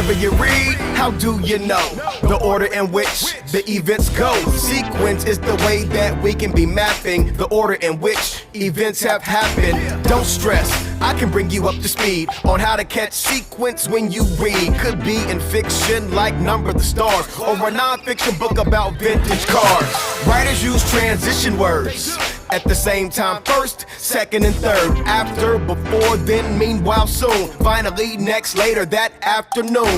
whatever you read, how do you know the order in which the events go? Sequence is the way that we can be mapping the order in which events have happened. Don't stress, I can bring you up to speed on how to catch sequence when you read. Could be in fiction like Number the Stars, or a non-fiction book about vintage cars. Writers use transition words at the same time: first, second, and third. After, before, then, meanwhile, soon. Finally, next, later, that afternoon.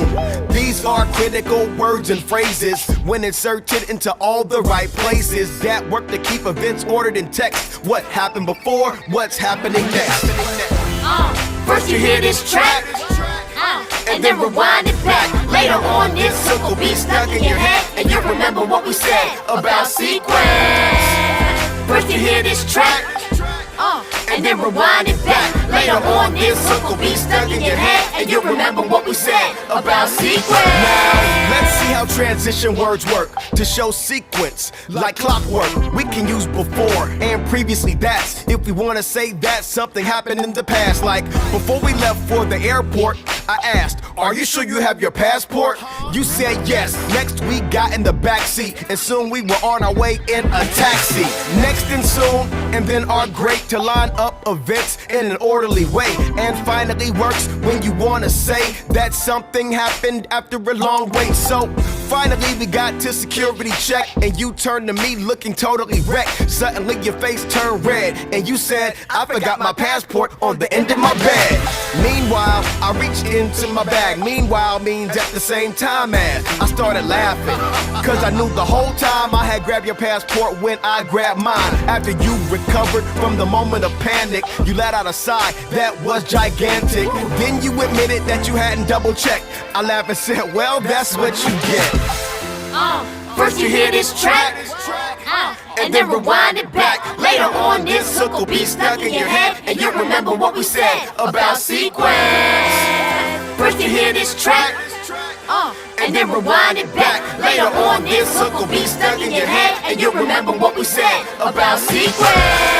These are critical words and phrases when inserted into all the right places that work to keep events ordered in text. What happened before, what's happening next. First you hear this track, and then rewind it back. Later on this hook will be stuck in your head, and you'll remember what we said about sequence. First you hear this track, and then rewind it back. Later on this hook will be stuck in your head, and you'll remember what we said about sequence. Now, let's see how transition words work to show sequence like clockwork. We can use before and previously. That's if we want to say that something happened in the past. Like before we left for the airport, I asked, are you sure you have your passport? You said yes. Next we got in the back seat, and soon we were on our way in a taxi. Next and soon, and then are great to line up events in an orderly way. And finally works when you wanna say that something happened after a long wait. So finally we got to security check, and you turned to me looking totally wrecked. Suddenly your face turned red, and you said, I forgot my passport on the end of my bed. Meanwhile, I reached into my bag. Meanwhile means at the same time as I started laughing, cause I knew the whole time I had grabbed your passport when I grabbed mine. After you recovered from the moment of panic, you let out a sigh that was gigantic. Then you admitted that you hadn't double checked. I laughed and said, well, that's what you get. First you hear this track, and then rewind it back. Later on this hook will be stuck in your head, and you'll remember what we said about sequence. First you hear this track, and then rewind it back. Later on this hook will be stuck in your head, and you'll remember what we said about sequence.